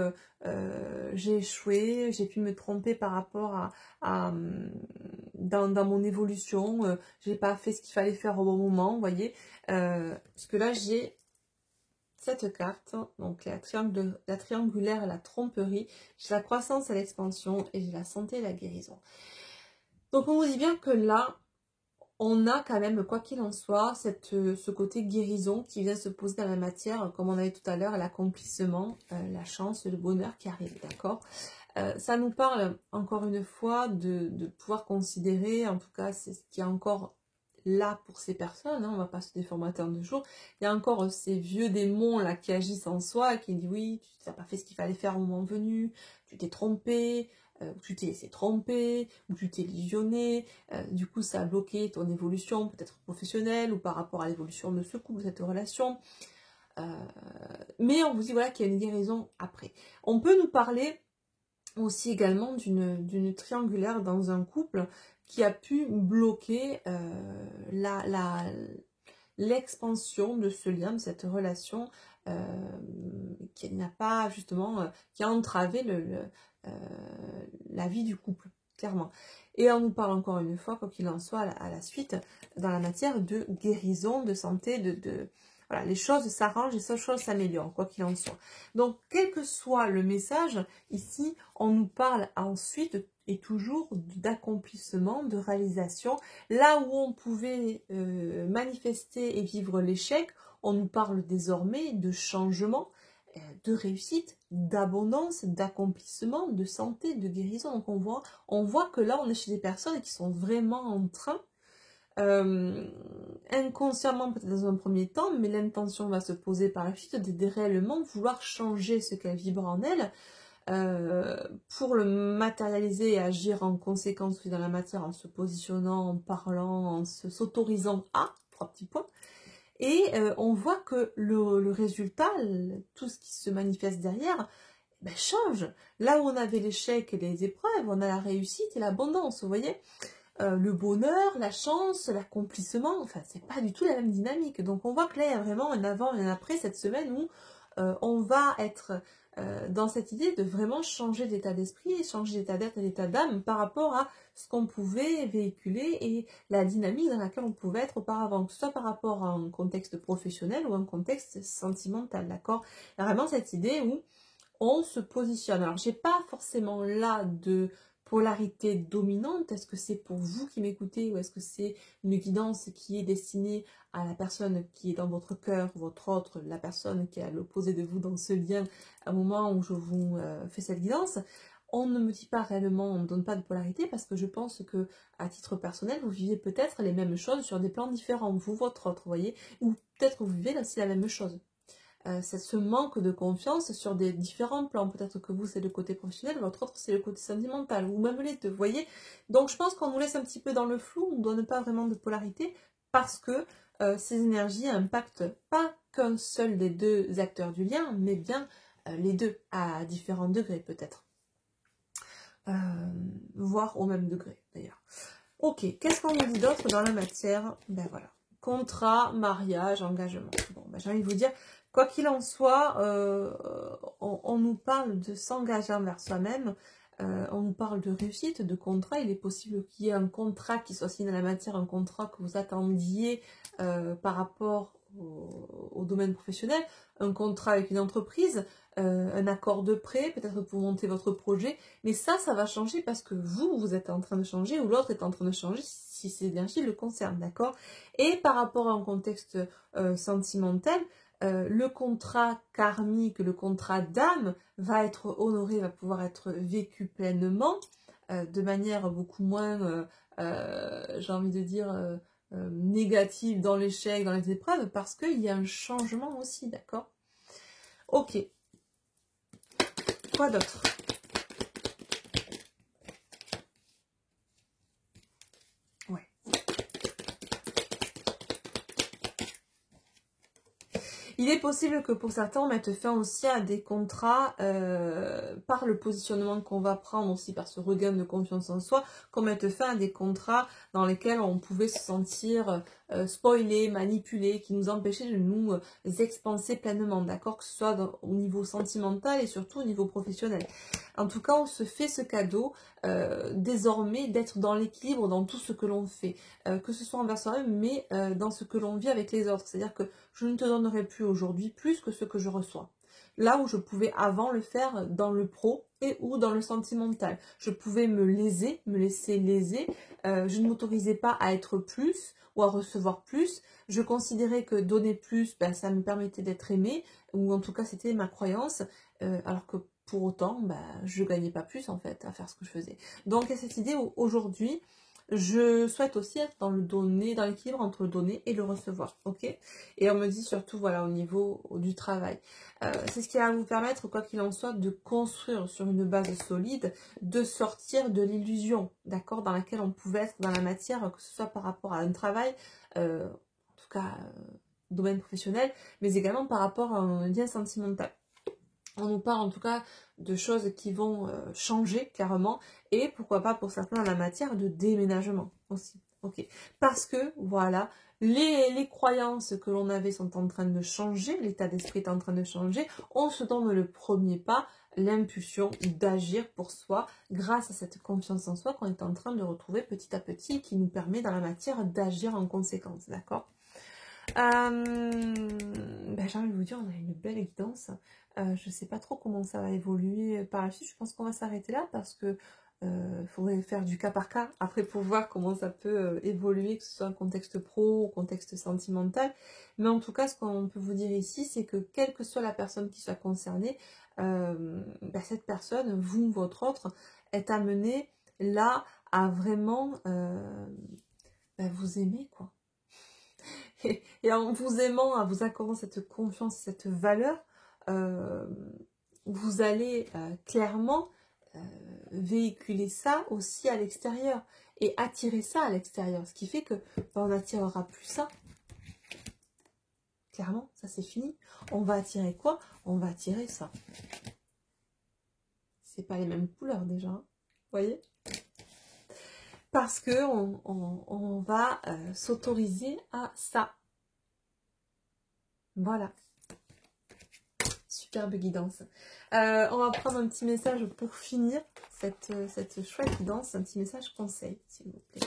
Speaker 1: j'ai échoué, j'ai pu me tromper par rapport dans mon évolution, j'ai pas fait ce qu'il fallait faire au bon moment, vous voyez. Parce que là, j'ai cette carte, donc la triangulaire et la tromperie, j'ai la croissance et l'expansion, et j'ai la santé et la guérison. Donc on vous dit bien que là, on a quand même, quoi qu'il en soit, ce côté guérison qui vient se poser dans la matière, comme on avait tout à l'heure, l'accomplissement, la chance, le bonheur qui arrive, d'accord. Ça nous parle, encore une fois, de pouvoir considérer, en tout cas, c'est ce qui est encore là pour ces personnes, hein, on va pas se déformer en de jour, il y a encore ces vieux démons là qui agissent en soi, qui disent oui, tu n'as pas fait ce qu'il fallait faire au moment venu, tu t'es trompé, ou tu t'es laissé tromper, ou tu t'es illusionné, du coup ça a bloqué ton évolution, peut-être professionnelle, ou par rapport à l'évolution de ce couple, de cette relation. Mais on vous dit voilà qu'il y a une guérison après. On peut nous parler aussi également d'une triangulaire dans un couple qui a pu bloquer l'expansion de ce lien, de cette relation, qui n'a pas justement, qui a entravé la vie du couple, clairement. Et on nous parle encore une fois, quoi qu'il en soit, à la suite, dans la matière de guérison, de santé, voilà, les choses s'arrangent et les choses s'améliorent, quoi qu'il en soit. Donc, quel que soit le message, ici, on nous parle ensuite et toujours d'accomplissement, de réalisation. Là où on pouvait manifester et vivre l'échec, on nous parle désormais de changement, de réussite, d'abondance, d'accomplissement, de santé, de guérison. Donc on voit que là, on est chez des personnes qui sont vraiment en train, inconsciemment peut-être dans un premier temps, mais l'intention va se poser par la suite de réellement vouloir changer ce qu'elle vibre en elle, pour le matérialiser et agir en conséquence dans la matière, en se positionnant, en parlant, en s'autorisant à, 3 petits points. Et on voit que le résultat, tout ce qui se manifeste derrière, ben, change. Là où on avait l'échec et les épreuves, on a la réussite et l'abondance, vous voyez. Le bonheur, la chance, l'accomplissement, enfin c'est pas du tout la même dynamique. Donc on voit que là il y a vraiment un avant et un après cette semaine où on va être dans cette idée de vraiment changer d'état d'esprit, changer d'état d'être et d'état d'âme par rapport à ce qu'on pouvait véhiculer et la dynamique dans laquelle on pouvait être auparavant, que ce soit par rapport à un contexte professionnel ou un contexte sentimental, d'accord. Il y a vraiment cette idée où on se positionne. Alors j'ai pas forcément là de polarité dominante, est-ce que c'est pour vous qui m'écoutez ou est-ce que c'est une guidance qui est destinée à la personne qui est dans votre cœur, votre autre, la personne qui est à l'opposé de vous dans ce lien, à un moment où je vous fais cette guidance. On ne me dit pas réellement, on ne me donne pas de polarité parce que je pense que à titre personnel, vous vivez peut-être les mêmes choses sur des plans différents, vous, votre autre, vous voyez, ou peut-être que vous vivez aussi la même chose. C'est ce manque de confiance sur des différents plans. Peut-être que vous, c'est le côté professionnel, votre autre, c'est le côté sentimental, ou même les deux, vous voyez. Donc, je pense qu'on nous laisse un petit peu dans le flou, on ne donne pas vraiment de polarité, parce que ces énergies impactent pas qu'un seul des deux acteurs du lien, mais bien les deux, à différents degrés, peut-être. Voire au même degré, d'ailleurs. Ok, qu'est-ce qu'on nous dit d'autre dans la matière? Ben voilà. Contrat, mariage, engagement. Bon, ben j'ai envie de vous dire, quoi qu'il en soit, on nous parle de s'engager envers soi-même, on nous parle de réussite, de contrat. Il est possible qu'il y ait un contrat qui soit signé dans la matière, un contrat que vous attendiez par rapport au domaine professionnel, un contrat avec une entreprise, un accord de prêt, peut-être pour monter votre projet, mais ça va changer parce que vous êtes en train de changer ou l'autre est en train de changer si ces énergies le concernent, d'accord? Et par rapport à un contexte sentimental, le contrat karmique, le contrat d'âme va être honoré, va pouvoir être vécu pleinement, de manière beaucoup moins, j'ai envie de dire, négative dans l'échec, dans les épreuves, parce qu'il y a un changement aussi, d'accord? Ok. Quoi d'autre? Il est possible que pour certains, on mette fin aussi à des contrats par le positionnement qu'on va prendre aussi, par ce regain de confiance en soi, qu'on mette fin à des contrats dans lesquels on pouvait se sentir spoilé, manipulé, qui nous empêchaient de nous expanser pleinement, d'accord? Que ce soit au niveau sentimental et surtout au niveau professionnel. En tout cas, on se fait ce cadeau désormais d'être dans l'équilibre dans tout ce que l'on fait, que ce soit envers soi-même, mais dans ce que l'on vit avec les autres. C'est-à-dire que je ne te donnerai plus aujourd'hui plus que ce que je reçois. Là où je pouvais avant le faire dans le pro et ou dans le sentimental. Je pouvais me léser, me laisser léser. Je ne m'autorisais pas à être plus ou à recevoir plus. Je considérais que donner plus, ben, ça me permettait d'être aimé, ou en tout cas c'était ma croyance, alors que pour autant, ben, je gagnais pas plus en fait à faire ce que je faisais. Donc il y a cette idée où aujourd'hui, je souhaite aussi être dans le donner, dans l'équilibre entre le donner et le recevoir, ok? Et on me dit surtout, voilà, au niveau du travail. C'est ce qui va vous permettre, quoi qu'il en soit, de construire sur une base solide, de sortir de l'illusion, d'accord, dans laquelle on pouvait être dans la matière, que ce soit par rapport à un travail, en tout cas, domaine professionnel, mais également par rapport à un lien sentimental. On nous parle en tout cas de choses qui vont changer clairement et pourquoi pas pour certains en la matière de déménagement aussi. Ok. Parce que voilà, les croyances que l'on avait sont en train de changer, l'état d'esprit est en train de changer, on se donne le premier pas, l'impulsion d'agir pour soi grâce à cette confiance en soi qu'on est en train de retrouver petit à petit qui nous permet dans la matière d'agir en conséquence, d'accord? J'ai envie de vous dire, on a une belle guidance. Je sais pas trop comment ça va évoluer par la suite. Je pense qu'on va s'arrêter là parce que faudrait faire du cas par cas après pour voir comment ça peut évoluer, que ce soit un contexte pro ou contexte sentimental. Mais en tout cas, ce qu'on peut vous dire ici, c'est que quelle que soit la personne qui soit concernée, cette personne, vous, votre autre, est amenée là à vraiment vous aimer, quoi. Et en vous aimant, en vous accordant cette confiance, cette valeur, vous allez clairement véhiculer ça aussi à l'extérieur et attirer ça à l'extérieur. Ce qui fait que on n'attirera plus ça. Clairement, ça c'est fini. On va attirer quoi? On va attirer ça. C'est pas les mêmes couleurs déjà, hein, vous voyez? Parce que on va s'autoriser à ça. Voilà. Superbe guidance. On va prendre un petit message pour finir cette chouette guidance, un petit message conseil, s'il vous plaît.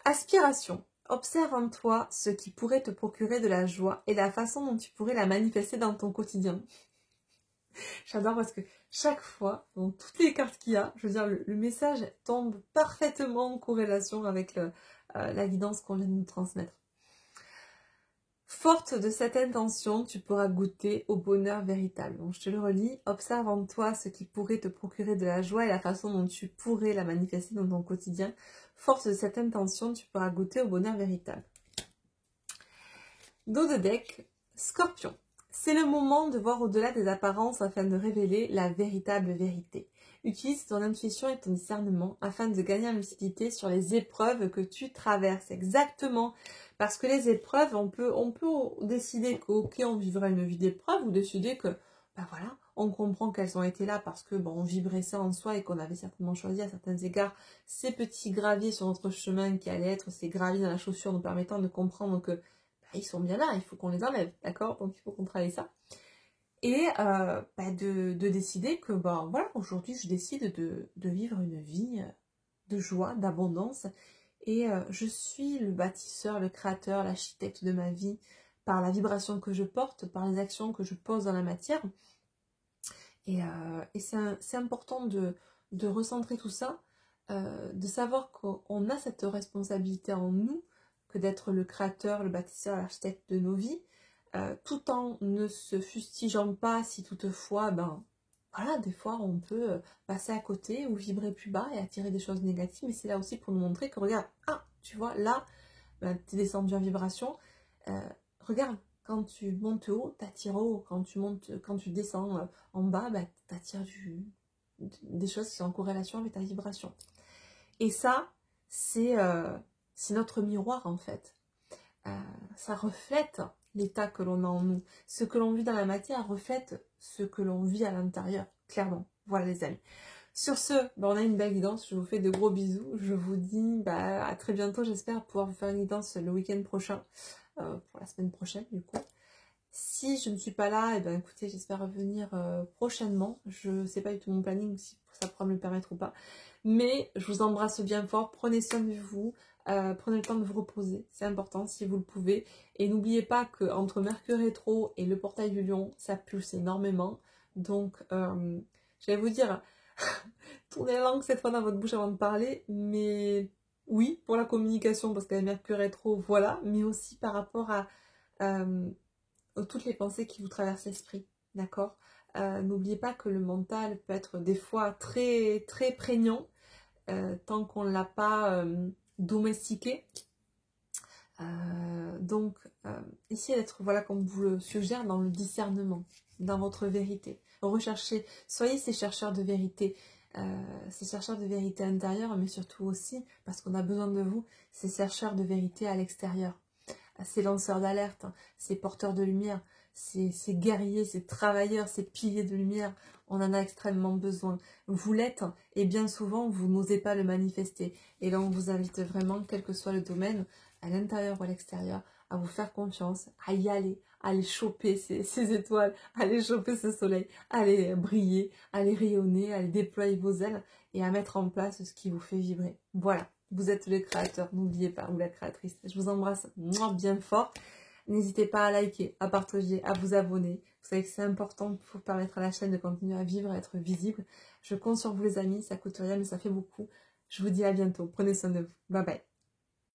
Speaker 1: Aspiration. Observe en toi ce qui pourrait te procurer de la joie et la façon dont tu pourrais la manifester dans ton quotidien. J'adore parce que chaque fois, dans toutes les cartes qu'il y a, je veux dire, le message tombe parfaitement en corrélation avec la guidance qu'on vient de nous transmettre. Forte de cette intention, tu pourras goûter au bonheur véritable. Donc, je te le relis. Observe en toi ce qui pourrait te procurer de la joie et la façon dont tu pourrais la manifester dans ton quotidien. Forte de cette intention, tu pourras goûter au bonheur véritable. Dos de deck, Scorpion. C'est le moment de voir au-delà des apparences afin de révéler la véritable vérité. Utilise ton intuition et ton discernement afin de gagner en lucidité sur les épreuves que tu traverses. Exactement. Parce que les épreuves, on peut décider qu'ok, on vivra une vie d'épreuve ou décider que, voilà, on comprend qu'elles ont été là parce que, on vibrait ça en soi et qu'on avait certainement choisi à certains égards ces petits graviers sur notre chemin qui allaient être ces graviers dans la chaussure nous permettant de comprendre que ils sont bien là, il faut qu'on les enlève, d'accord? Donc il faut qu'on travaille ça. Et de décider que, voilà, aujourd'hui je décide de vivre une vie de joie, d'abondance. Et je suis le bâtisseur, le créateur, l'architecte de ma vie par la vibration que je porte, par les actions que je pose dans la matière. Et c'est important de recentrer tout ça, de savoir qu'on a cette responsabilité en nous, que d'être le créateur, le bâtisseur, l'architecte de nos vies, tout en ne se fustigeant pas si toutefois, voilà, des fois on peut passer à côté ou vibrer plus bas et attirer des choses négatives, mais c'est là aussi pour nous montrer que regarde, tu vois, là, tu es descendu en vibration, regarde, quand tu montes haut, t'attires haut, quand tu descends en bas, t'attires des choses qui sont en corrélation avec ta vibration. Et ça, c'est c'est notre miroir en fait. Ça reflète l'état que l'on a en nous. Ce que l'on vit dans la matière reflète ce que l'on vit à l'intérieur, clairement. Voilà les amis. Sur ce, on a une belle guidance, je vous fais de gros bisous. Je vous dis à très bientôt, j'espère pouvoir vous faire une guidance le week-end prochain, pour la semaine prochaine du coup. Si je ne suis pas là, et écoutez, j'espère revenir prochainement. Je ne sais pas du tout mon planning, si ça pourra me le permettre ou pas. Mais je vous embrasse bien fort, prenez soin de vous, prenez le temps de vous reposer, c'est important si vous le pouvez. Et n'oubliez pas qu'entre Mercure rétro et le portail du Lion, ça pulse énormément. Donc, je vais vous dire, tournez la langue cette fois dans votre bouche avant de parler, mais oui, pour la communication, parce qu'avec Mercure rétro, voilà, mais aussi par rapport à toutes les pensées qui vous traversent l'esprit, d'accord? N'oubliez pas que le mental peut être des fois très, très prégnant, tant qu'on ne l'a pas domestiqué. Donc, essayez d'être, voilà, comme vous le suggère, dans le discernement, dans votre vérité. Recherchez, soyez ces chercheurs de vérité intérieure, mais surtout aussi, parce qu'on a besoin de vous, ces chercheurs de vérité à l'extérieur. Ces lanceurs d'alerte, ces porteurs de lumière, ces guerriers, ces travailleurs, ces piliers de lumière, on en a extrêmement besoin. Vous l'êtes, et bien souvent, vous n'osez pas le manifester. Et là, on vous invite vraiment, quel que soit le domaine, à l'intérieur ou à l'extérieur, à vous faire confiance, à y aller, à aller choper ces étoiles, à aller choper ce soleil, à aller briller, à aller rayonner, à aller déployer vos ailes et à mettre en place ce qui vous fait vibrer. Voilà. Vous êtes le créateur, n'oubliez pas, ou la créatrice. Je vous embrasse bien fort. N'hésitez pas à liker, à partager, à vous abonner. Vous savez que c'est important pour permettre à la chaîne de continuer à vivre, à être visible. Je compte sur vous les amis, ça coûte rien mais ça fait beaucoup. Je vous dis à bientôt. Prenez soin de vous. Bye bye.